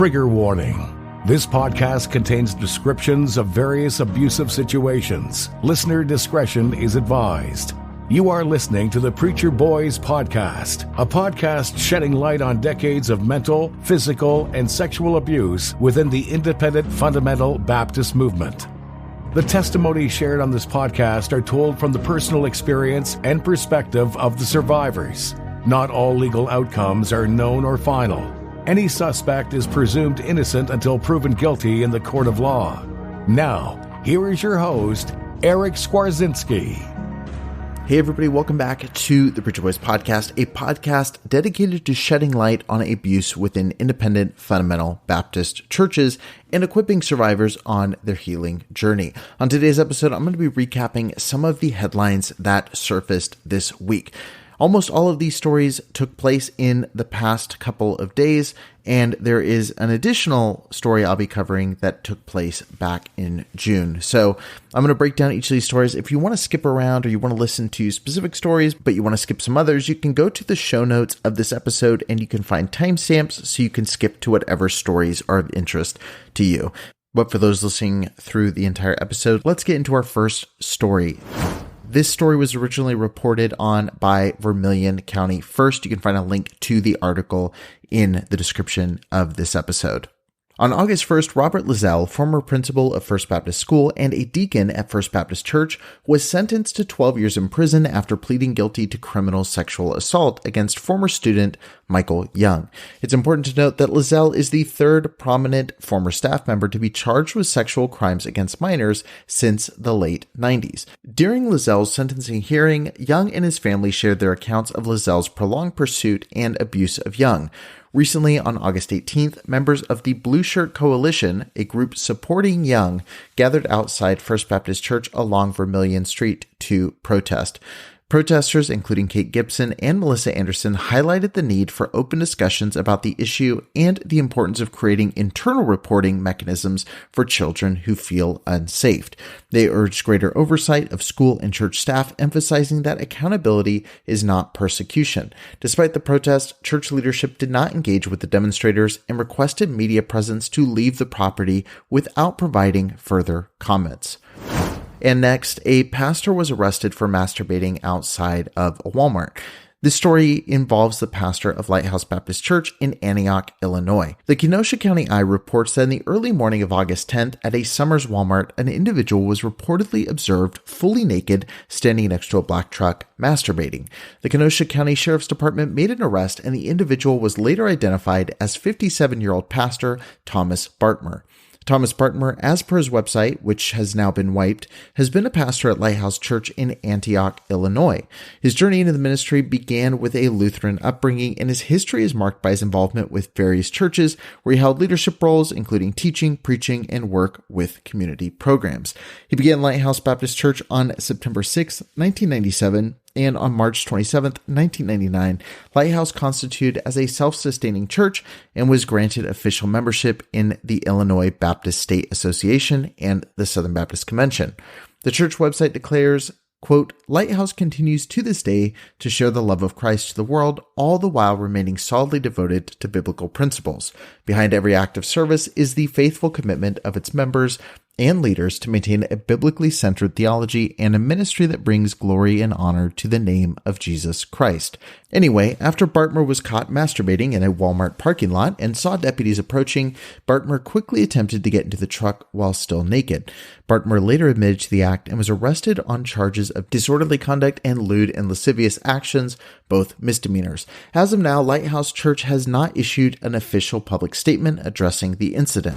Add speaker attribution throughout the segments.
Speaker 1: Trigger warning. This podcast contains descriptions of various abusive situations. Listener discretion is advised. You are listening to the Preacher Boys Podcast, a podcast shedding light on decades of mental, physical, and sexual abuse within the independent fundamental Baptist movement. The testimonies shared on this podcast are told from the personal experience and perspective of the survivors. Not all legal outcomes are known or final. Any suspect is presumed innocent until proven guilty in the court of law. Now, here is your host, Eric Skwarczynski.
Speaker 2: Hey everybody, welcome back to the Preacher Boys Podcast, a podcast dedicated to shedding light on abuse within independent fundamental Baptist churches and equipping survivors on their healing journey. On today's episode, I'm going to be recapping some of the headlines that surfaced this week. Almost all of these stories took place in the past couple of days, and there is an additional story I'll be covering that took place back in June. So I'm going to break down each of these stories. If you want to skip around or you want to listen to specific stories, but you want to skip some others, you can go to the show notes of this episode and you can find timestamps so you can skip to whatever stories are of interest to you. But for those listening through the entire episode, let's get into our first story. This story was originally reported on by Vermilion County First. You can find a link to the article in the description of this episode. On August 1st, Robert Lazzell, former principal of First Baptist School and a deacon at First Baptist Church, was sentenced to 12 years in prison after pleading guilty to criminal sexual assault against former student Michael Young. It's important to note that Lazzell is the third prominent former staff member to be charged with sexual crimes against minors since the late 90s. During Lazzell's sentencing hearing, Young and his family shared their accounts of Lazzell's prolonged pursuit and abuse of Young. Recently, on August 18th, members of the Blue Shirt Coalition, a group supporting Young, gathered outside First Baptist Church along Vermilion Street to protest. Protesters, including Kate Gibson and Melissa Anderson, highlighted the need for open discussions about the issue and the importance of creating internal reporting mechanisms for children who feel unsafe. They urged greater oversight of school and church staff, emphasizing that accountability is not persecution. Despite the protest, church leadership did not engage with the demonstrators and requested media presence to leave the property without providing further comments. And next, a pastor was arrested for masturbating outside of a Walmart. This story involves the pastor of Lighthouse Baptist Church in Antioch, Illinois. The Kenosha County Eye reports that in the early morning of August 10th at a Summers Walmart, an individual was reportedly observed fully naked standing next to a black truck masturbating. The Kenosha County Sheriff's Department made an arrest and the individual was later identified as 57-year-old pastor Thomas Bartmer. Thomas Bartmer, as per his website, which has now been wiped, has been a pastor at Lighthouse Church in Antioch, Illinois. His journey into the ministry began with a Lutheran upbringing, and his history is marked by his involvement with various churches where he held leadership roles, including teaching, preaching, and work with community programs. He began Lighthouse Baptist Church on September 6, 1997, and on March 27, 1999, Lighthouse constituted as a self-sustaining church and was granted official membership in the Illinois Baptist State Association and the Southern Baptist Convention. The church website declares, quote, Lighthouse continues to this day to share the love of Christ to the world, all the while remaining solidly devoted to biblical principles. Behind every act of service is the faithful commitment of its members and leaders to maintain a biblically centered theology and a ministry that brings glory and honor to the name of Jesus Christ. Anyway, after Bartmer was caught masturbating in a Walmart parking lot and saw deputies approaching, Bartmer quickly attempted to get into the truck while still naked. Bartmer later admitted to the act and was arrested on charges of disorderly conduct and lewd and lascivious actions, both misdemeanors. As of now, Lighthouse Church has not issued an official public statement addressing the incident.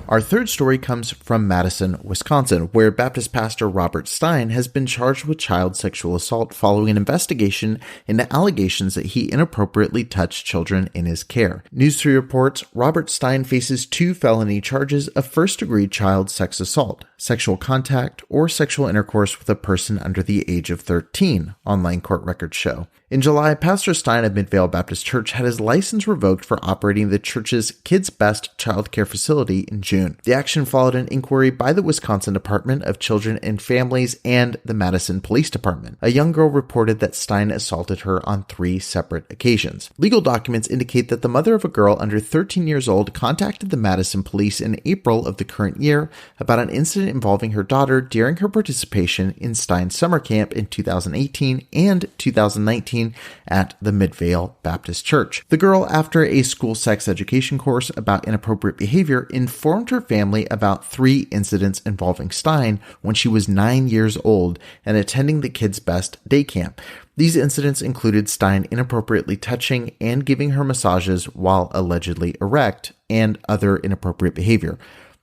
Speaker 2: Our third story comes from Madison, Wisconsin, where Baptist pastor Robert Stine has been charged with child sexual assault following an investigation into allegations that he inappropriately touched children in his care. News 3 reports Robert Stine faces 2 felony charges of first-degree child sex assault, sexual contact, or sexual intercourse with a person under the age of 13, online court records show. In July, Pastor Stine of Midvale Baptist Church had his license revoked for operating the church's Kids Best child care facility in June. The action followed an inquiry by the Wisconsin Department of Children and Families and the Madison Police Department. A young girl reported that Stine assaulted her on 3 separate occasions. Legal documents indicate that the mother of a girl under 13 years old contacted the Madison police in April of the current year about an incident involving her daughter during her participation in Stine's summer camp in 2018 and 2019 at the Midvale Baptist Church. The girl, after a school sex education course about inappropriate behavior, informed her family about 3 incidents involving Stine when she was 9 years old and attending the Kids Best day camp. These incidents included Stine inappropriately touching and giving her massages while allegedly erect and other inappropriate behavior.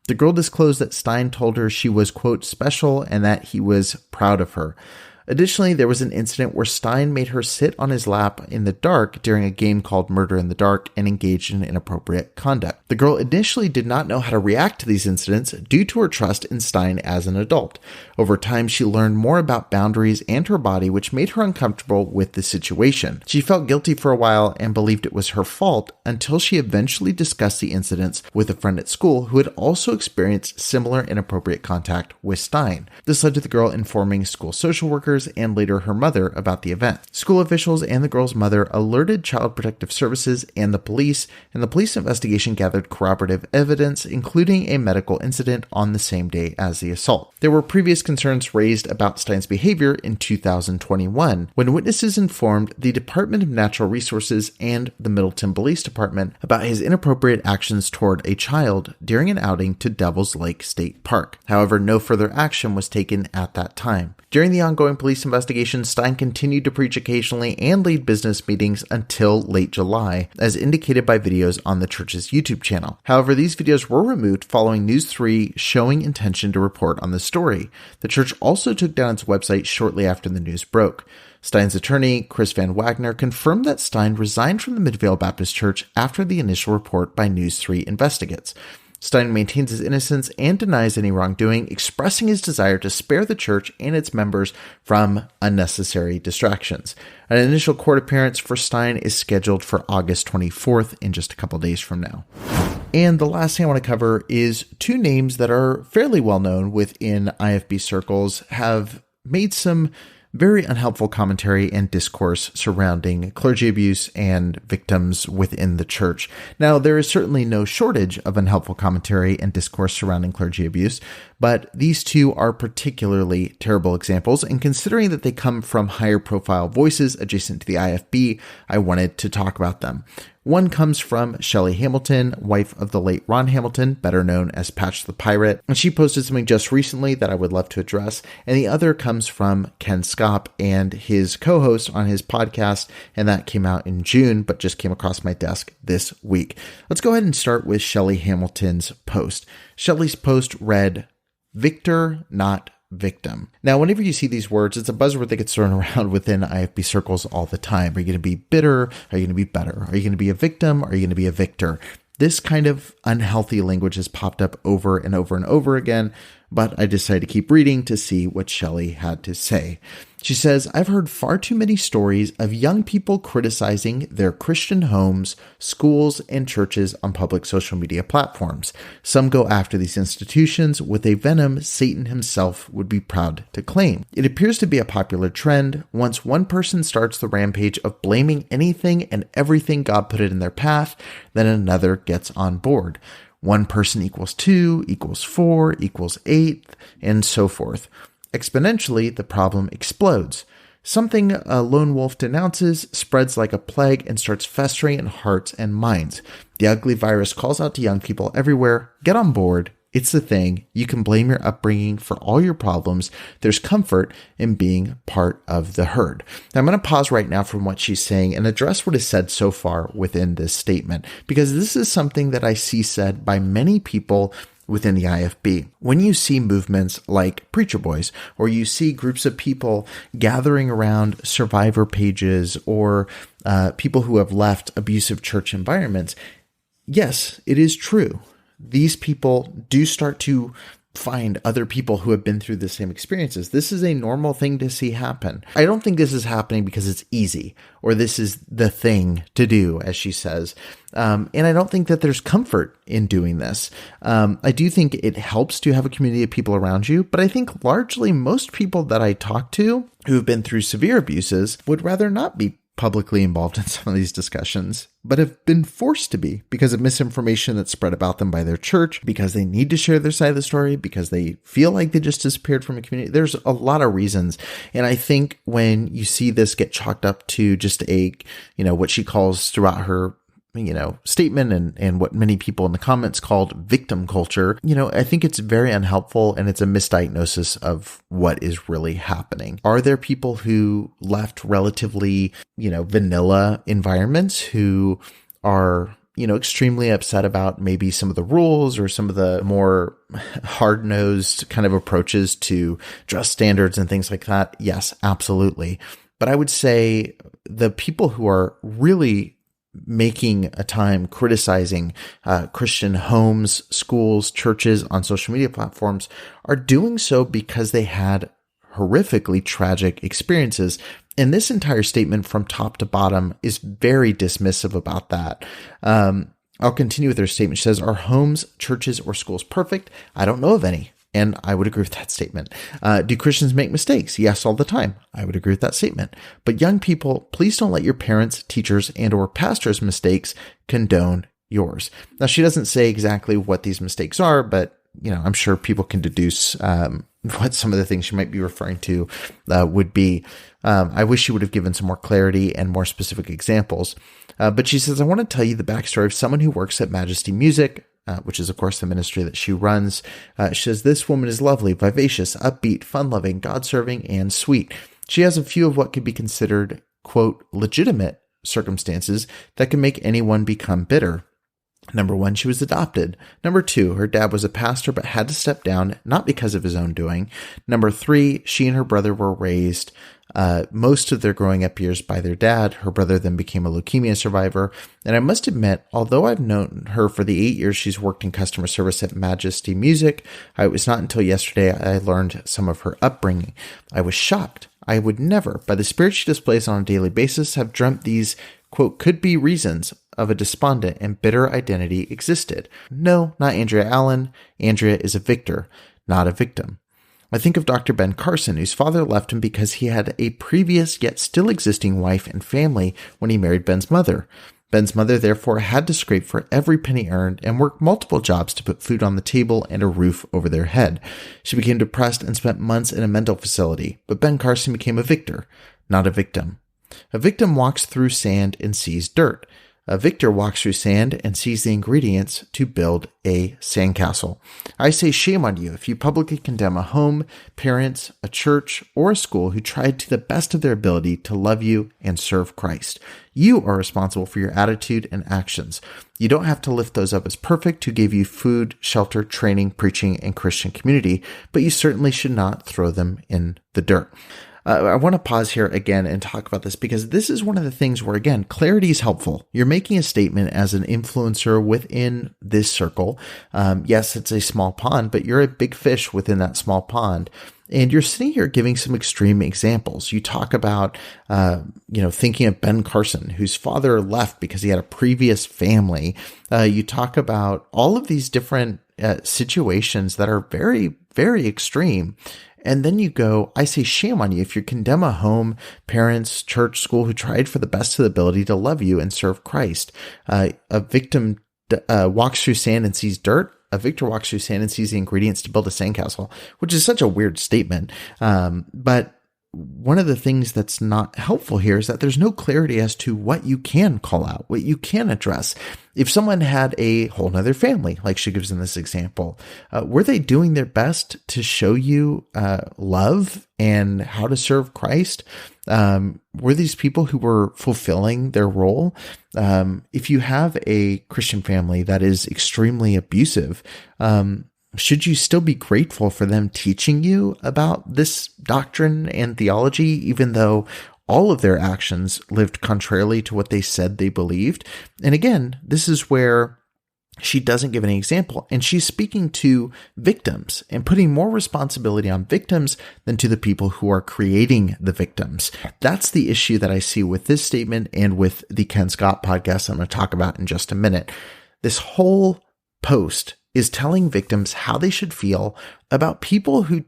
Speaker 2: The girl disclosed that Stine told her she was, quote, special and that he was proud of her. Additionally, there was an incident where Stine made her sit on his lap in the dark during a game called Murder in the Dark and engaged in inappropriate conduct. The girl initially did not know how to react to these incidents due to her trust in Stine as an adult. Over time, she learned more about boundaries and her body, which made her uncomfortable with the situation. She felt guilty for a while and believed it was her fault until she eventually discussed the incidents with a friend at school who had also experienced similar inappropriate contact with Stine. This led to the girl informing school social workers and later her mother about the event. School officials and the girl's mother alerted Child Protective Services and the police investigation gathered corroborative evidence, including a medical incident on the same day as the assault. There were previous concerns raised about Stine's behavior in 2021, when witnesses informed the Department of Natural Resources and the Middleton Police Department about his inappropriate actions toward a child during an outing to Devil's Lake State Park. However, no further action was taken at that time. During the ongoing police investigation, Stine continued to preach occasionally and lead business meetings until late July, as indicated by videos on the church's YouTube channel. However, these videos were removed following News 3 showing intention to report on the story. The church also took down its website shortly after the news broke. Stine's attorney, Chris Van Wagner, confirmed that Stine resigned from the Midvale Baptist Church after the initial report by News 3 investigates. Stine maintains his innocence and denies any wrongdoing, expressing his desire to spare the church and its members from unnecessary distractions. An initial court appearance for Stine is scheduled for August 24th in just a couple days from now. And the last thing I want to cover is 2 names that are fairly well known within IFB circles have made some very unhelpful commentary and discourse surrounding clergy abuse and victims within the church. Now, there is certainly no shortage of unhelpful commentary and discourse surrounding clergy abuse, but these 2 are particularly terrible examples, and considering that they come from higher profile voices adjacent to the IFB, I wanted to talk about them. One comes from Shelley Hamilton, wife of the late Ron Hamilton, better known as Patch the Pirate, and she posted something just recently that I would love to address. And the other comes from Ken Schaap and his co-host on his podcast, and that came out in June, but just came across my desk this week. Let's go ahead and start with Shelley Hamilton's post. Shelley's post read, "Victor, not victim." Now, whenever you see these words, it's a buzzword that gets thrown around within IFB circles all the time. Are you going to be bitter? Are you going to be better? Are you going to be a victim? Are you going to be a victor? This kind of unhealthy language has popped up over and over and over again, but I decided to keep reading to see what Shelley had to say. She says, "I've heard far too many stories of young people criticizing their Christian homes, schools, and churches on public social media platforms. Some go after these institutions with a venom Satan himself would be proud to claim. It appears to be a popular trend. Once one person starts the rampage of blaming anything and everything God put it in their path, then another gets on board. 1 person equals 2, equals 4, equals 8, and so forth. Exponentially, the problem explodes. Something a lone wolf denounces spreads like a plague and starts festering in hearts and minds. The ugly virus calls out to young people everywhere. Get on board. It's the thing. You can blame your upbringing for all your problems. There's comfort in being part of the herd." Now, I'm going to pause right now from what she's saying and address what is said so far within this statement, because this is something that I see said by many people within the IFB. When you see movements like Preacher Boys, or you see groups of people gathering around survivor pages or people who have left abusive church environments, yes, it is true. These people do start to find other people who have been through the same experiences. This is a normal thing to see happen. I don't think this is happening because it's easy or this is the thing to do, as she says. And I don't think that there's comfort in doing this. I do think it helps to have a community of people around you, but I think largely most people that I talk to who have been through severe abuses would rather not be publicly involved in some of these discussions, but have been forced to be because of misinformation that's spread about them by their church, because they need to share their side of the story, because they feel like they just disappeared from a community. There's a lot of reasons. And I think when you see this get chalked up to just a, what she calls throughout her statement and what many people in the comments called victim culture, I think it's very unhelpful and it's a misdiagnosis of what is really happening. Are there people who left relatively, vanilla environments who are, extremely upset about maybe some of the rules or some of the more hard-nosed kind of approaches to dress standards and things like that? Yes, absolutely. But I would say the people who are really making a time criticizing Christian homes, schools, churches on social media platforms are doing so because they had horrifically tragic experiences. And this entire statement from top to bottom is very dismissive about that. I'll continue with her statement. She says, "Are homes, churches, or schools perfect? I don't know of any." And I would agree with that statement. Do Christians make mistakes? Yes, all the time. I would agree with that statement. But young people, please don't let your parents, teachers, and or pastors' mistakes condone yours. Now, she doesn't say exactly what these mistakes are, but I'm sure people can deduce what some of the things she might be referring to would be. I wish she would have given some more clarity and more specific examples. But she says, "I want to tell you the backstory of someone who works at Majesty Music," which is, of course, the ministry that she runs. She says, "This woman is lovely, vivacious, upbeat, fun-loving, God-serving, and sweet. She has a few of what could be considered, quote, legitimate circumstances that can make anyone become bitter. Number one, she was adopted. Number two, her dad was a pastor but had to step down, not because of his own doing. Number three, she and her brother were raised most of their growing up years by their dad. Her brother then became a leukemia survivor. And I must admit, although I've known her for the 8 years she's worked in customer service at Majesty Music, it was not until yesterday I learned some of her upbringing. I was shocked. I would never, by the spirit she displays on a daily basis, have dreamt these, quote, could be reasons of a despondent and bitter identity existed. No, not Andrea Allen. Andrea is a victor, not a victim. I think of Dr. Ben Carson, whose father left him because he had a previous yet still existing wife and family when he married Ben's mother. Ben's mother therefore had to scrape for every penny earned and work multiple jobs to put food on the table and a roof over their head. She became depressed and spent months in a mental facility, but Ben Carson became a victor, not a victim. A victim walks through sand and sees dirt. A victor walks through sand and sees the ingredients to build a sandcastle. I say shame on you if you publicly condemn a home, parents, a church, or a school who tried to the best of their ability to love you and serve Christ. You are responsible for your attitude and actions. You don't have to lift those up as perfect who gave you food, shelter, training, preaching, and Christian community, but you certainly should not throw them in the dirt. I want to pause here again and talk about this because this is one of the things where, again, clarity is helpful. You're making a statement as an influencer within this circle. Yes, it's a small pond, but you're a big fish within that small pond. And you're sitting here giving some extreme examples. You talk about, thinking of Ben Carson, whose father left because he had a previous family. You talk about all of these different situations that are very, very extreme. And then you go, I say shame on you if you condemn a home, parents, church, school who tried for the best of the ability to love you and serve Christ. A victim walks through sand and sees dirt. A victor walks through sand and sees the ingredients to build a sandcastle, which is such a weird statement. But one of the things that's not helpful here is that there's no clarity as to what you can call out, what you can address. If someone had a whole nother family, like she gives in this example, were they doing their best to show you love and how to serve Christ? Were these people who were fulfilling their role? If you have a Christian family that is extremely abusive, should you still be grateful for them teaching you about this doctrine and theology, even though all of their actions lived contrarily to what they said they believed? And again, this is where she doesn't give any example. And she's speaking to victims and putting more responsibility on victims than to the people who are creating the victims. That's the issue that I see with this statement and with the Ken Schaap podcast I'm going to talk about in just a minute. This whole post is telling victims how they should feel about people who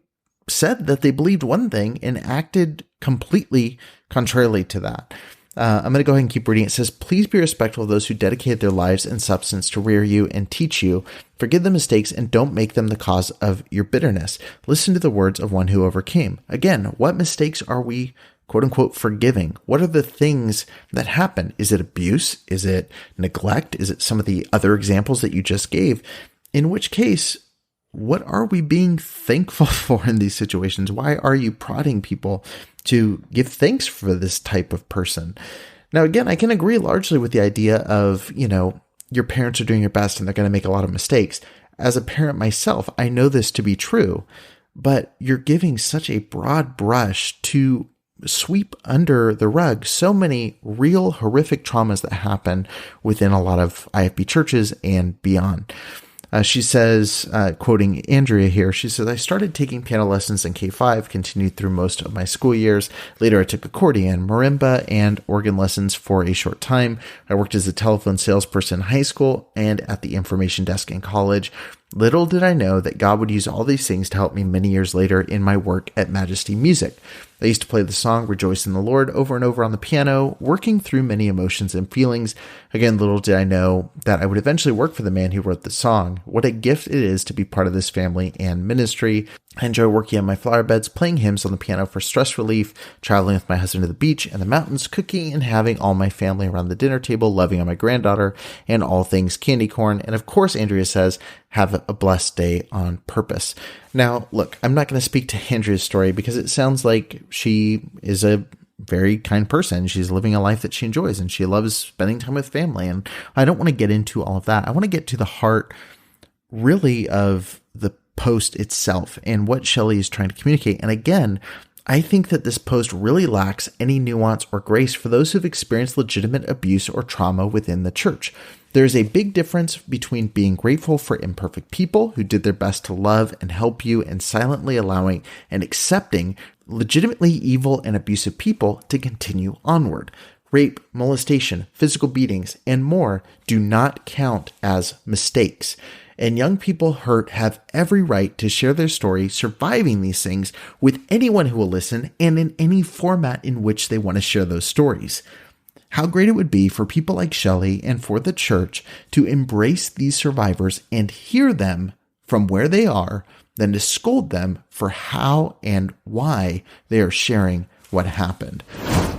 Speaker 2: said that they believed one thing and acted completely contrarily to that. I'm going to go ahead and keep reading. It says, "Please be respectful of those who dedicate their lives and substance to rear you and teach you. Forgive the mistakes and don't make them the cause of your bitterness. Listen to the words of one who overcame." Again, what mistakes are we, quote unquote, forgiving? What are the things that happen? Is it abuse? Is it neglect? Is it some of the other examples that you just gave? In which case, what are we being thankful for in these situations? Why are you prodding people to give thanks for this type of person? Now, again, I can agree largely with the idea of, your parents are doing your best and they're going to make a lot of mistakes. As a parent myself, I know this to be true, but you're giving such a broad brush to sweep under the rug so many real horrific traumas that happen within a lot of IFB churches and beyond. She says, quoting Andrea here, she says, "I started taking piano lessons in K-5, continued through most of my school years. Later, I took accordion, marimba, and organ lessons for a short time. I worked as a telephone salesperson in high school and at the information desk in college. Little did I know that God would use all these things to help me many years later in my work at Majesty Music. I used to play the song Rejoice in the Lord over and over on the piano, working through many emotions and feelings. Again, little did I know that I would eventually work for the man who wrote the song. What a gift it is to be part of this family and ministry. I enjoy working on my flower beds, playing hymns on the piano for stress relief, traveling with my husband to the beach and the mountains, cooking and having all my family around the dinner table, loving on my granddaughter, and all things candy corn. And of course, Andrea says, have a blessed day on purpose." Now, look, I'm not going to speak to Andrea's story because it sounds like she is a very kind person. She's living a life that she enjoys and she loves spending time with family. And I don't want to get into all of that. I want to get to the heart really of the post itself and what Shelley is trying to communicate. And again, I think that this post really lacks any nuance or grace for those who've experienced legitimate abuse or trauma within the church. There's a big difference between being grateful for imperfect people who did their best to love and help you and silently allowing and accepting legitimately evil and abusive people to continue onward. Rape, molestation, physical beatings, and more do not count as mistakes. And young people hurt have every right to share their story surviving these things with anyone who will listen and in any format in which they want to share those stories. How great it would be for people like Shelley and for the church to embrace these survivors and hear them from where they are, than to scold them for how and why they are sharing what happened.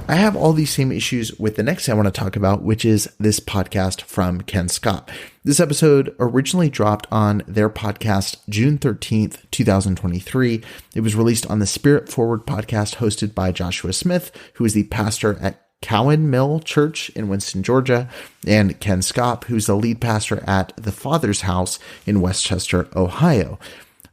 Speaker 2: I have all these same issues with the next thing I want to talk about, which is this podcast from Ken Schaap. This episode originally dropped on their podcast June 13th, 2023. It was released on the Spirit Forward podcast hosted by Joshua Smith, who is the pastor at Cowan Mill Church in Winston, Georgia, and Ken Schaap, who's the lead pastor at the Father's House in Westchester, Ohio.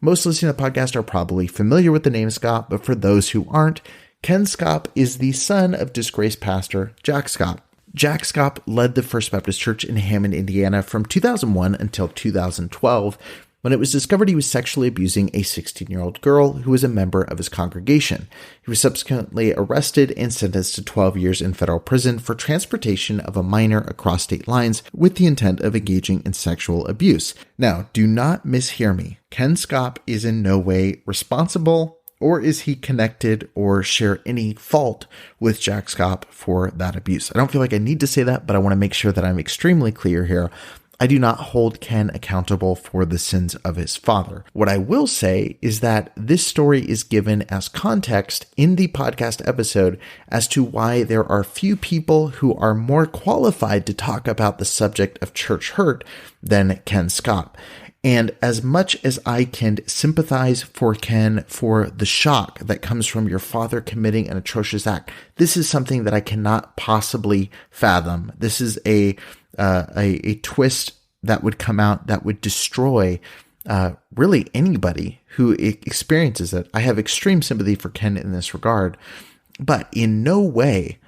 Speaker 2: Most listening to the podcast are probably familiar with the name Schaap, but for those who aren't, Ken Schaap is the son of disgraced pastor Jack Schaap. Jack Schaap led the First Baptist Church in Hammond, Indiana from 2001 until 2012, when it was discovered he was sexually abusing a 16-year-old girl who was a member of his congregation. He was subsequently arrested and sentenced to 12 years in federal prison for transportation of a minor across state lines with the intent of engaging in sexual abuse. Now, do not mishear me. Ken Schaap is in no way responsible, or is he connected or share any fault with Jack Schaap for that abuse? I don't feel like I need to say that, but I want to make sure that I'm extremely clear here. I do not hold Ken accountable for the sins of his father. What I will say is that this story is given as context in the podcast episode as to why there are few people who are more qualified to talk about the subject of church hurt than Ken Schaap. And as much as I can sympathize for Ken for the shock that comes from your father committing an atrocious act, this is something that I cannot possibly fathom. This is a twist that would come out that would destroy really anybody who experiences it. I have extreme sympathy for Ken in this regard, but in no way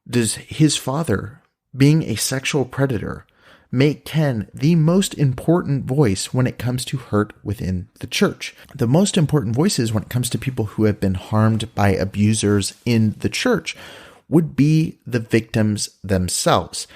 Speaker 2: does his father, being a sexual predator, make Ken the most important voice when it comes to hurt within the church. The most important voices when it comes to people who have been harmed by abusers in the church would be the victims themselves.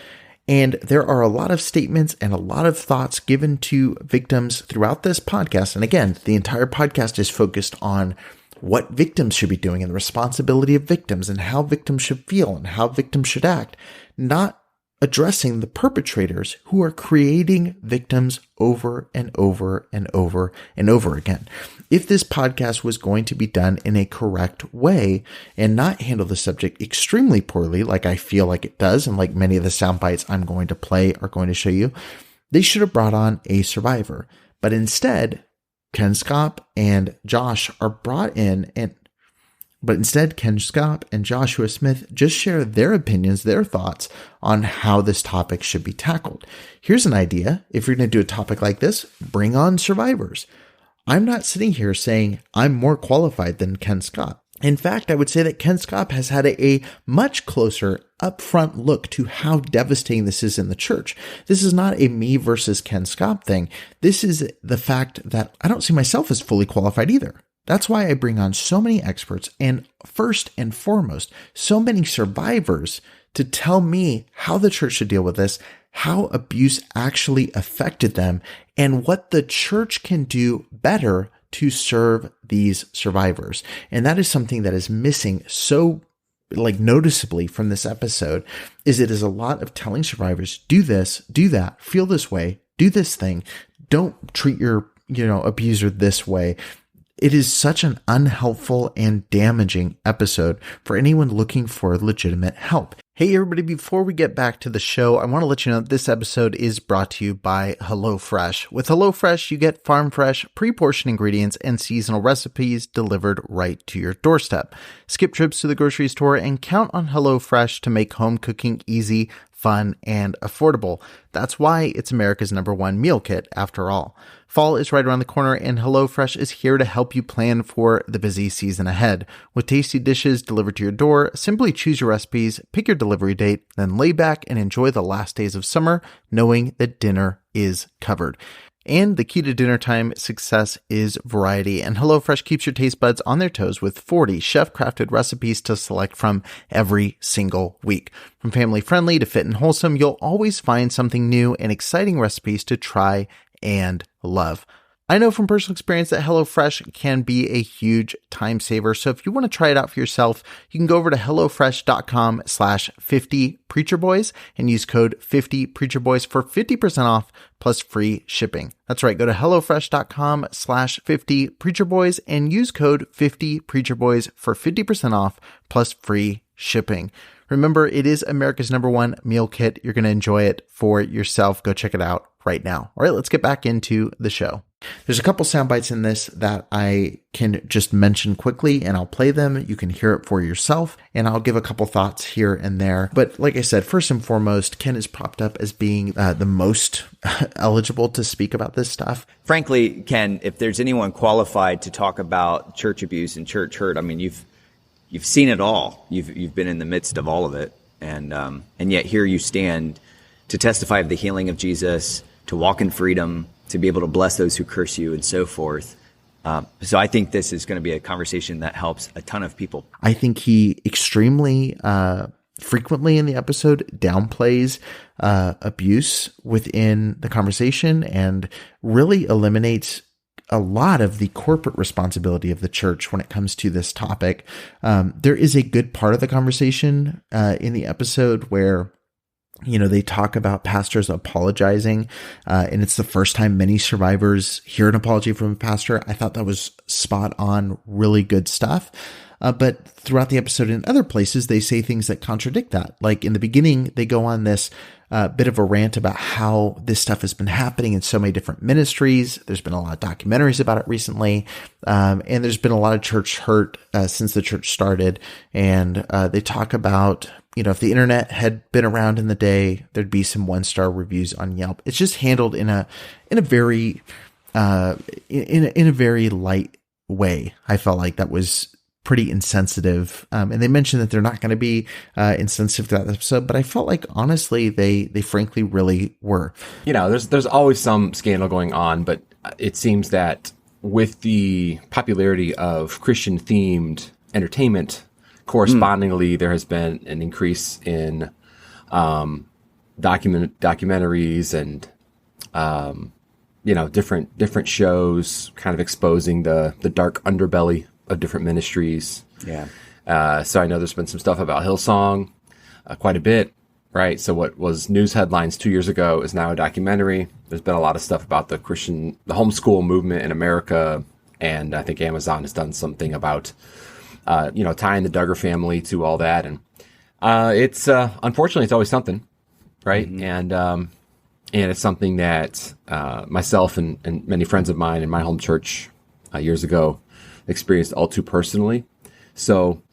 Speaker 2: And there are a lot of statements and a lot of thoughts given to victims throughout this podcast. And again, the entire podcast is focused on what victims should be doing and the responsibility of victims and how victims should feel and how victims should act, not addressing the perpetrators who are creating victims over and over and over and over again. If this podcast was going to be done in a correct way and not handle the subject extremely poorly, like I feel like it does, and like many of the sound bites I'm going to play are going to show you, they should have brought on a survivor. But instead, Ken Schaap and Josh are brought in, but instead Ken Schaap and Joshua Smith just share their opinions, their thoughts on how this topic should be tackled. Here's an idea. If you're going to do a topic like this, bring on survivors. I'm not sitting here saying I'm more qualified than Ken Schaap. In fact, I would say that Ken Schaap has had a much closer upfront look to how devastating this is in the church. This is not a me versus Ken Schaap thing. This is the fact that I don't see myself as fully qualified either. That's why I bring on so many experts and first and foremost, so many survivors to tell me how the church should deal with this, how abuse actually affected them, and what the church can do better to serve these survivors. And that is something that is missing so noticeably from this episode, is it is a lot of telling survivors, do this, do that, feel this way, do this thing, don't treat your, abuser this way. It is such an unhelpful and damaging episode for anyone looking for legitimate help. Hey everybody, before we get back to the show, I want to let you know that this episode is brought to you by HelloFresh. With HelloFresh, you get farm fresh, pre-portioned ingredients and seasonal recipes delivered right to your doorstep. Skip trips to the grocery store and count on HelloFresh to make home cooking easy, fun, and affordable. That's why it's America's #1 meal kit, after all. Fall is right around the corner, and HelloFresh is here to help you plan for the busy season ahead. With tasty dishes delivered to your door, simply choose your recipes, pick your delivery date, then lay back and enjoy the last days of summer, knowing that dinner is covered. And the key to dinner time success is variety, and HelloFresh keeps your taste buds on their toes with 40 chef-crafted recipes to select from every single week. From family-friendly to fit and wholesome, you'll always find something new and exciting recipes to try and love. I know from personal experience that HelloFresh can be a huge time saver. So if you want to try it out for yourself, you can go over to HelloFresh.com/50preacherboys and use code 50preacherboys for 50% off plus free shipping. That's right. Go to HelloFresh.com/50preacherboys and use code 50preacherboys for 50% off plus free shipping. Remember, it is America's #1 meal kit. You're going to enjoy it for yourself. Go check it out right now. All right, let's get back into the show. There's a couple sound bites in this that I can just mention quickly, and I'll play them. You can hear it for yourself, and I'll give a couple thoughts here and there. But like I said, first and foremost, Ken is propped up as being the most eligible to speak about this stuff.
Speaker 3: Frankly, Ken, if there's anyone qualified to talk about church abuse and church hurt, I mean, you've seen it all. You've been in the midst of all of it, and yet here you stand to testify of the healing of Jesus, to walk in freedom, to be able to bless those who curse you, and so forth. So I think this is going to be a conversation that helps a ton of people.
Speaker 2: I think he extremely frequently in the episode downplays abuse within the conversation and really eliminates a lot of the corporate responsibility of the church when it comes to this topic. There is a good part of the conversation in the episode where they talk about pastors apologizing, and it's the first time many survivors hear an apology from a pastor. I thought that was spot on, really good stuff. But throughout the episode in other places, they say things that contradict that. Like in the beginning, they go on this bit of a rant about how this stuff has been happening in so many different ministries. There's been a lot of documentaries about it recently. And there's been a lot of church hurt since the church started. And they talk about, if the internet had been around in the day, there'd be some 1-star reviews on Yelp. It's just handled in a very light way. I felt like that was pretty insensitive. And they mentioned that they're not going to be insensitive to that episode, but I felt like honestly they frankly really were.
Speaker 4: There's always some scandal going on, but it seems that with the popularity of Christian themed entertainment, correspondingly there has been an increase in documentaries and different shows kind of exposing the dark underbelly of different ministries.
Speaker 3: Yeah.
Speaker 4: So I know there's been some stuff about Hillsong, quite a bit, right? So what was news headlines 2 years ago is now a documentary. There's been a lot of stuff about the homeschool movement in America. And I think Amazon has done something about, tying the Duggar family to all that. And it's unfortunately, it's always something, right? Mm-hmm. And it's something that myself and many friends of mine in my home church years ago experienced all too personally. So,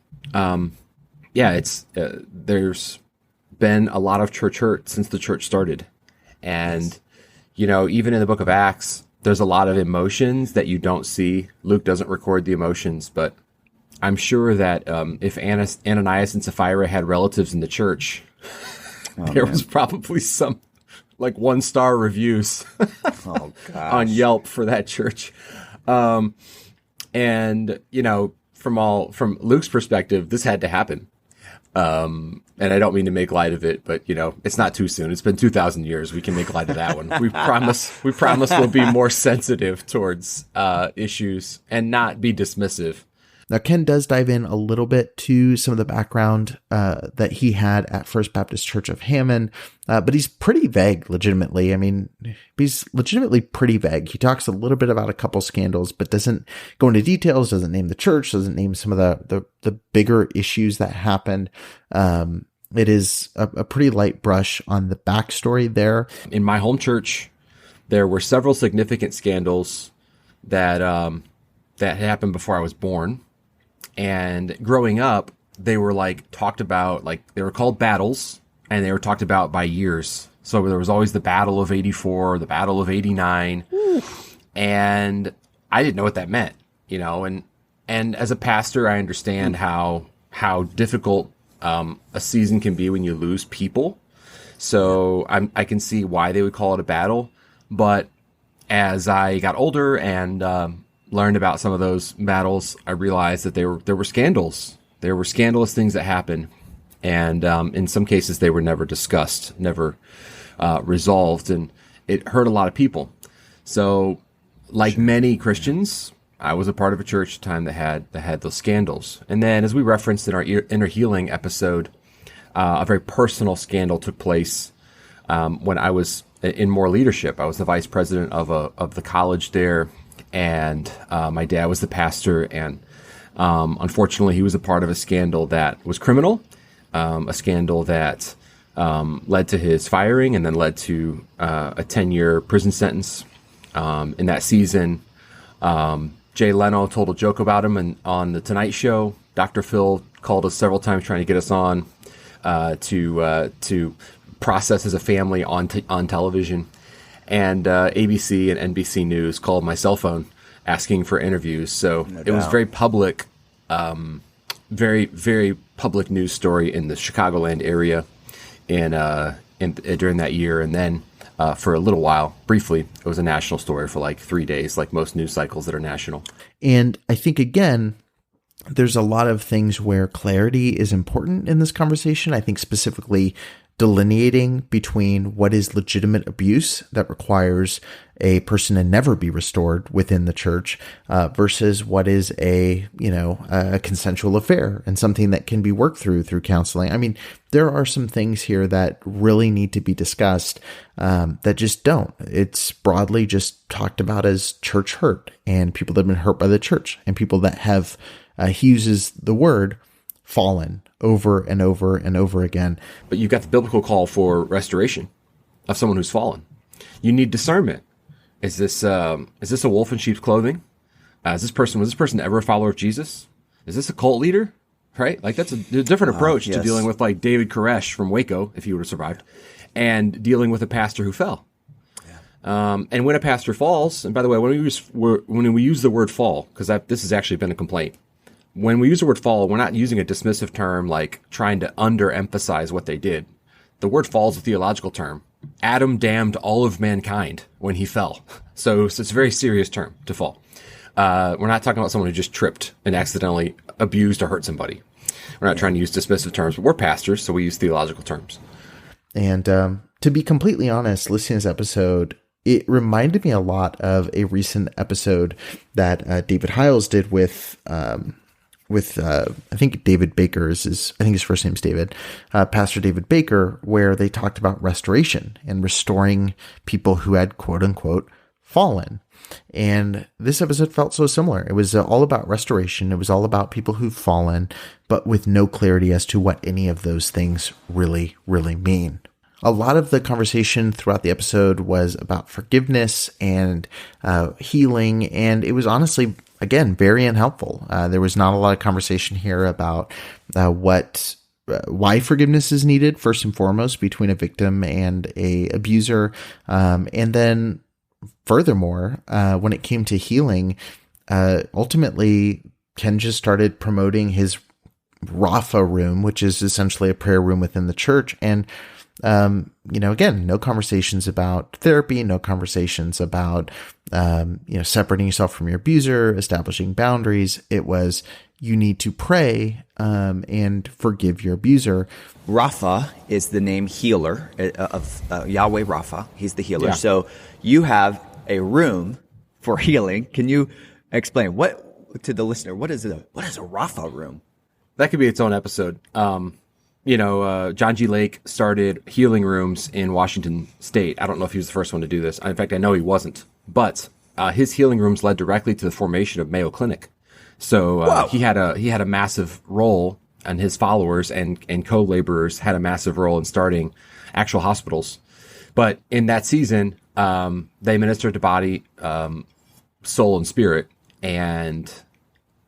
Speaker 4: there's been a lot of church hurt since the church started. And, even in the book of Acts, there's a lot of emotions that you don't see. Luke doesn't record the emotions, but I'm sure that if Ananias and Sapphira had relatives in the church, there was probably some 1-star reviews on Yelp for that church. And from Luke's perspective, this had to happen. And I don't mean to make light of it, but it's not too soon. It's been 2,000 years. We can make light of that one. We promise we'll be more sensitive towards issues and not be dismissive.
Speaker 2: Now, Ken does dive in a little bit to some of the background that he had at First Baptist Church of Hammond, but he's pretty vague, legitimately. I mean, he's legitimately pretty vague. He talks a little bit about a couple scandals, but doesn't go into details, doesn't name the church, doesn't name some of the bigger issues that happened. It is a pretty light brush on the backstory there.
Speaker 4: In my home church, there were several significant scandals that happened before I was born. And growing up, they were talked about, they were called battles, and they were talked about by years. So there was always the Battle of 84, the Battle of 89. Ooh. And I didn't know what that meant, and as a pastor, I understand how difficult a season can be when you lose people. So I can see why they would call it a battle. But as I got older and learned about some of those battles, I realized that there were scandals. There were scandalous things that happened, and in some cases they were never discussed, never resolved, and it hurt a lot of people. So, like many Christians, I was a part of a church at the time that had those scandals. And then, as we referenced in our Inner Healing episode, a very personal scandal took place when I was in more leadership. I was the vice president of the college there. And my dad was the pastor, and unfortunately, he was a part of a scandal that was criminal, a scandal that led to his firing and then led to a 10-year prison sentence. In that season, Jay Leno told a joke about him, and on The Tonight Show, Dr. Phil called us several times trying to get us on to process as a family on television. And ABC and NBC News called my cell phone asking for interviews. So it was very public, very, very public news story in the Chicagoland area during that year. And then for a little while, briefly, it was a national story for 3 days, like most news cycles that are national.
Speaker 2: And I think, again, there's a lot of things where clarity is important in this conversation. I think specifically delineating between what is legitimate abuse that requires a person to never be restored within the church versus what is a consensual affair and something that can be worked through counseling. I mean, there are some things here that really need to be discussed that just don't. It's broadly just talked about as church hurt and people that have been hurt by the church and people that have, he uses the word, fallen over and over and over again.
Speaker 4: But you've got the biblical call for restoration of someone who's fallen. You need discernment. Is this a wolf in sheep's clothing? Was this person ever a follower of Jesus? Is this a cult leader? Right? That's a different approach to dealing with David Koresh from Waco, if he would have survived, and dealing with a pastor who fell. Yeah. And when a pastor falls, and by the way, when we use the word fall, because this has actually been a complaint, when we use the word fall, we're not using a dismissive term like trying to underemphasize what they did. The word fall is a theological term. Adam damned all of mankind when he fell. So it's a very serious term to fall. We're not talking about someone who just tripped and accidentally abused or hurt somebody. We're not trying to use dismissive terms, but we're pastors, so we use theological terms.
Speaker 2: And to be completely honest, listening to this episode, it reminded me a lot of a recent episode that David Hiles did with I think David Baker I think his first name's David, Pastor David Baker, where they talked about restoration and restoring people who had quote unquote fallen. And this episode felt so similar. It was all about restoration. It was all about people who've fallen, but with no clarity as to what any of those things really, really mean. A lot of the conversation throughout the episode was about forgiveness and healing, and it was honestly, again, very unhelpful. There was not a lot of conversation here about why forgiveness is needed, first and foremost, between a victim and a abuser, and then furthermore, when it came to healing, ultimately, Ken just started promoting his Rapha room, which is essentially a prayer room within the church, and again, no conversations about therapy, no conversations about, separating yourself from your abuser, establishing boundaries. It was, you need to pray, and forgive your abuser.
Speaker 3: Rapha is the name healer of Yahweh Rapha. He's the healer.
Speaker 4: Yeah.
Speaker 3: So you have a room for healing. Can you explain to the listener, what is a Rapha room?
Speaker 4: That could be its own episode. John G. Lake started healing rooms in Washington State. I don't know if he was the first one to do this. In fact, I know he wasn't. But his healing rooms led directly to the formation of Mayo Clinic. So he had a massive role, and his followers and co-laborers had a massive role in starting actual hospitals. But in that season, they ministered to body, soul, and spirit. And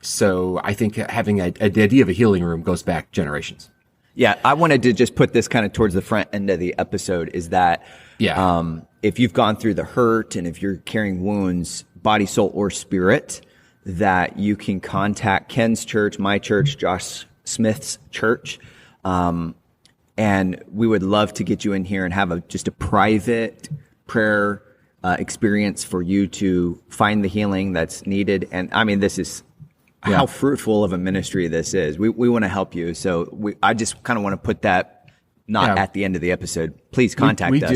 Speaker 4: so I think having the idea of a healing room goes back generations.
Speaker 3: Yeah, I wanted to just put this kind of towards the front end of the episode, is that if you've gone through the hurt and if you're carrying wounds, body, soul, or spirit, that you can contact Ken's church, my church, Josh Smith's church. And we would love to get you in here and have just a private prayer experience for you to find the healing that's needed. And I mean, this is how fruitful of a ministry this is. We want to help you. So I just kind of want to put that at the end of the episode. Please contact us.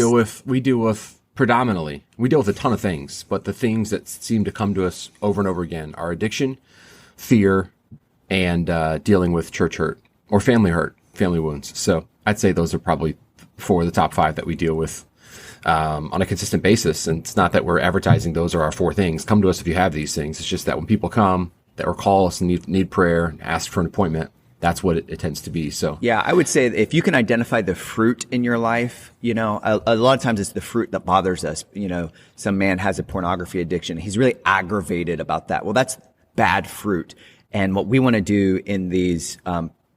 Speaker 4: We deal with predominantly, we deal with a ton of things, but the things that seem to come to us over and over again are addiction, fear, and dealing with church hurt or family hurt, family wounds. So I'd say those are probably 4 of the top 5 that we deal with on a consistent basis. And it's not that we're advertising those are our 4 things. Come to us if you have these things. It's just that when people come or call us and need prayer and ask for an appointment, that's what it tends to be. So
Speaker 3: yeah, I would say if you can identify the fruit in your life, a lot of times it's the fruit that bothers us. Some man has a pornography addiction. He's really aggravated about that. Well, that's bad fruit. And what we want to do in these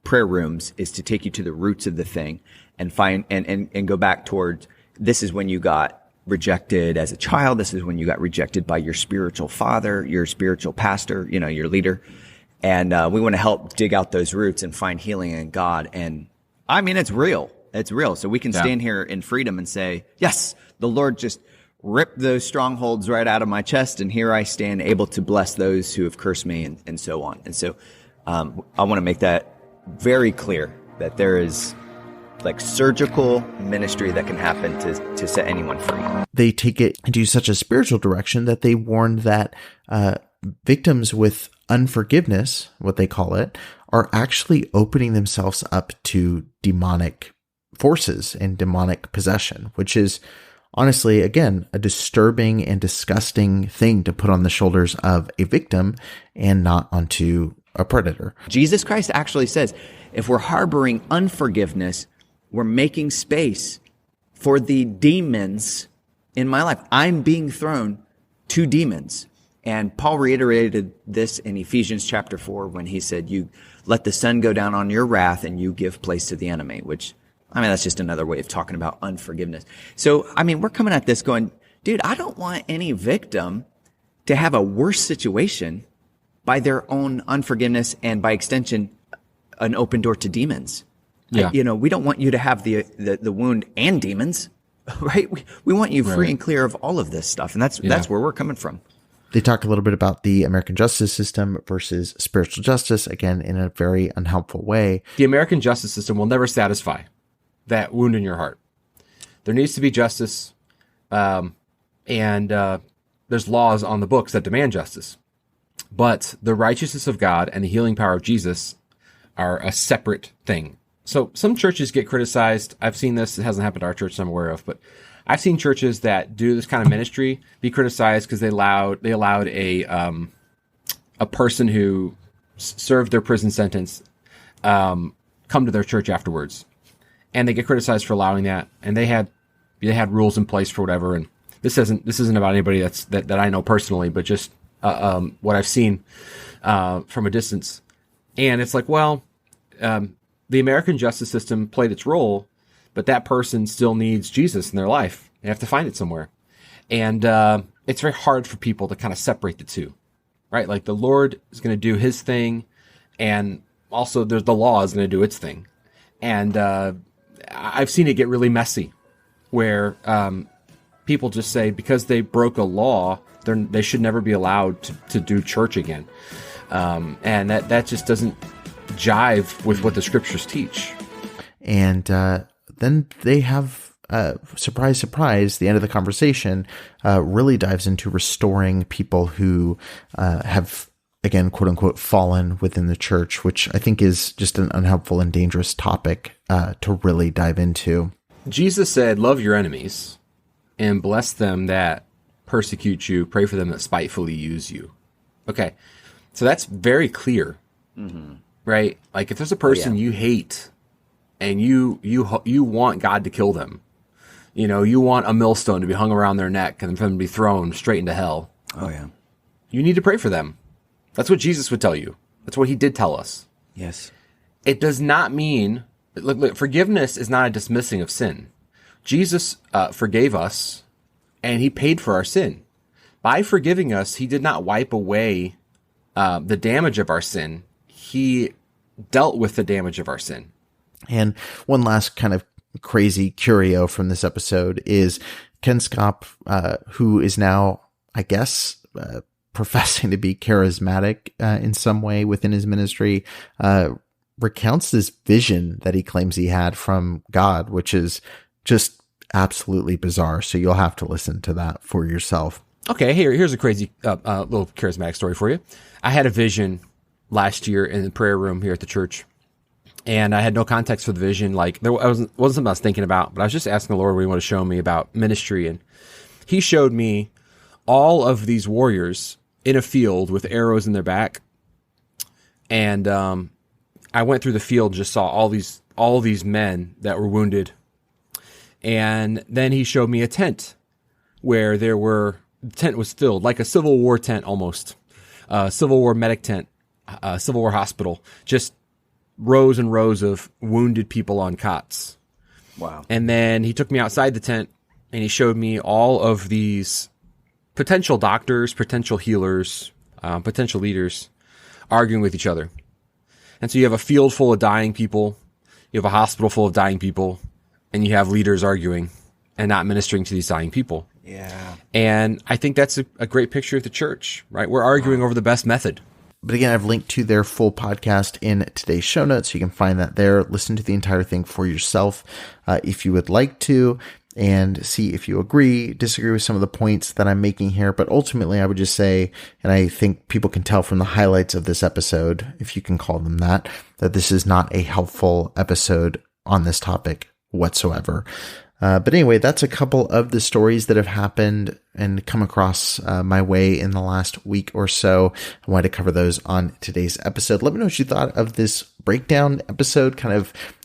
Speaker 3: prayer rooms is to take you to the roots of the thing and find and go back towards, this is when you got rejected as a child. This is when you got rejected by your spiritual father, your spiritual pastor, your leader. And we want to help dig out those roots and find healing in God. And I mean, it's real. It's real. So we can stand here in freedom and say, yes, the Lord just ripped those strongholds right out of my chest. And here I stand able to bless those who have cursed me and so on. And so I want to make that very clear that there is like surgical ministry that can happen to set anyone free.
Speaker 2: They take it into such a spiritual direction that they warn that victims with unforgiveness, what they call it, are actually opening themselves up to demonic forces and demonic possession, which is honestly, again, a disturbing and disgusting thing to put on the shoulders of a victim and not onto a predator.
Speaker 3: Jesus Christ actually says, if we're harboring unforgiveness, we're making space for the demons in my life. I'm being thrown to demons. And Paul reiterated this in Ephesians chapter 4 when he said, you let the sun go down on your wrath and you give place to the enemy, which, that's just another way of talking about unforgiveness. So, we're coming at this going, dude, I don't want any victim to have a worse situation by their own unforgiveness and by extension, an open door to demons.
Speaker 4: Yeah.
Speaker 3: We don't want you to have the wound and demons, right? We want you free and clear of all of this stuff. And that's where we're coming from.
Speaker 2: They talk a little bit about the American justice system versus spiritual justice, again, in a very unhelpful way.
Speaker 4: The American justice system will never satisfy that wound in your heart. There needs to be justice, and there's laws on the books that demand justice. But the righteousness of God and the healing power of Jesus are a separate thing. So some churches get criticized. I've seen this. It hasn't happened to our church I'm aware of, but I've seen churches that do this kind of ministry be criticized because they allowed a person who served their prison sentence come to their church afterwards, and they get criticized for allowing that. And they had rules in place for whatever. And this isn't about anybody that I know personally, but just what I've seen from a distance. And it's like, well, the American justice system played its role, but that person still needs Jesus in their life. They have to find it somewhere. And it's very hard for people to kind of separate the two, right? Like the Lord is going to do his thing, and also the law is going to do its thing. And I've seen it get really messy where people just say because they broke a law, they should never be allowed to do church again. And that just doesn't jive with what the scriptures teach.
Speaker 2: And then they have, surprise, surprise, the end of the conversation really dives into restoring people who have, again, quote unquote, fallen within the church, which I think is just an unhelpful and dangerous topic to really dive into.
Speaker 4: Jesus said, love your enemies and bless them that persecute you. Pray for them that spitefully use you. Okay. So that's very clear, right? Like if there's a person you hate and you want God to kill them, you want a millstone to be hung around their neck and for them to be thrown straight into hell.
Speaker 3: Oh yeah.
Speaker 4: You need to pray for them. That's what Jesus would tell you. That's what he did tell us.
Speaker 3: Yes.
Speaker 4: It does not mean, look, forgiveness is not a dismissing of sin. Jesus forgave us and he paid for our sin. By forgiving us, he did not wipe away the damage of our sin. He dealt with the damage of our sin.
Speaker 2: And one last kind of crazy curio from this episode is Ken Schaap, who is now, I guess, professing to be charismatic in some way within his ministry, recounts this vision that he claims he had from God, which is just absolutely bizarre. So you'll have to listen to that for yourself.
Speaker 4: Okay, here's a crazy little charismatic story for you. I had a vision last year in the prayer room here at the church, and I had no context for the vision. Like there wasn't something I was thinking about, but I was just asking the Lord what he wanted to show me about ministry, and he showed me all of these warriors in a field with arrows in their back, and I went through the field and just saw all these men that were wounded, and then he showed me a tent where the tent was filled like a Civil War tent almost. Civil War medic tent, Civil War hospital, just rows and rows of wounded people on cots.
Speaker 3: Wow.
Speaker 4: And then he took me outside the tent and he showed me all of these potential doctors, potential healers, potential leaders arguing with each other. And so you have a field full of dying people, you have a hospital full of dying people, and you have leaders arguing and not ministering to these dying people.
Speaker 3: Yeah.
Speaker 4: And I think that's a great picture of the church, right? We're arguing over the best method.
Speaker 2: But again, I've linked to their full podcast in today's show notes. So you can find that there. Listen to the entire thing for yourself if you would like to, and see if you agree, disagree with some of the points that I'm making here. But ultimately, I would just say, and I think people can tell from the highlights of this episode, if you can call them that this is not a helpful episode on this topic whatsoever. But anyway, that's a couple of the stories that have happened and come across my way in the last week or so. I wanted to cover those on today's episode. Let me know what you thought of this breakdown episode.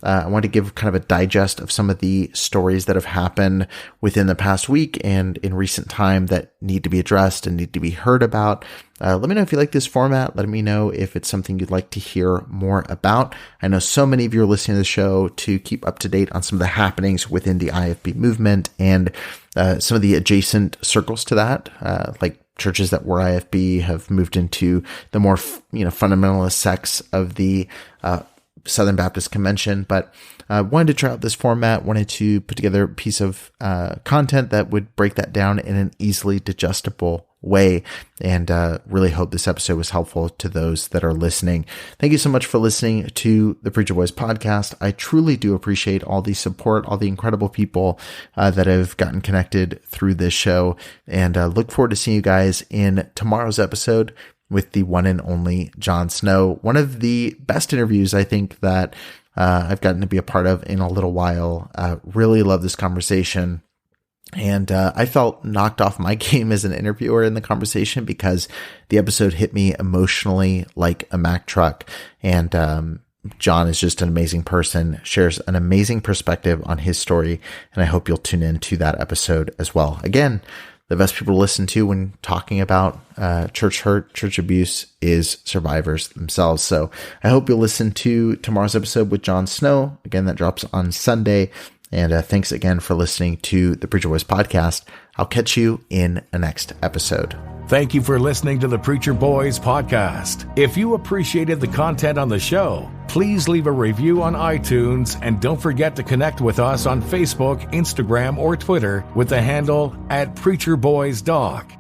Speaker 2: I wanted to give kind of a digest of some of the stories that have happened within the past week and in recent time that need to be addressed and need to be heard about. Let me know if you like this format. Let me know if it's something you'd like to hear more about. I know so many of you are listening to the show to keep up to date on some of the happenings within the IFB movement and some of the adjacent circles to that, like churches that were IFB have moved into the more, fundamentalist sects of the Southern Baptist Convention, but wanted to try out this format, wanted to put together a piece of content that would break that down in an easily digestible way, and really hope this episode was helpful to those that are listening. Thank you so much for listening to the Preacher Boys podcast. I truly do appreciate all the support, all the incredible people that have gotten connected through this show, and look forward to seeing you guys in tomorrow's episode with the one and only Jon Snow. One of the best interviews I think that I've gotten to be a part of in a little while. Really love this conversation. And I felt knocked off my game as an interviewer in the conversation because the episode hit me emotionally like a Mack truck. And Jon is just an amazing person, shares an amazing perspective on his story, and I hope you'll tune in to that episode as well. Again, the best people to listen to when talking about church hurt, church abuse is survivors themselves. So I hope you'll listen to tomorrow's episode with Jon Snow. Again, that drops on Sunday. And thanks again for listening to the Preacher Boys podcast. I'll catch you in the next episode.
Speaker 1: Thank you for listening to the Preacher Boys podcast. If you appreciated the content on the show, please leave a review on iTunes, and don't forget to connect with us on Facebook, Instagram, or Twitter with the handle @PreacherBoysDoc.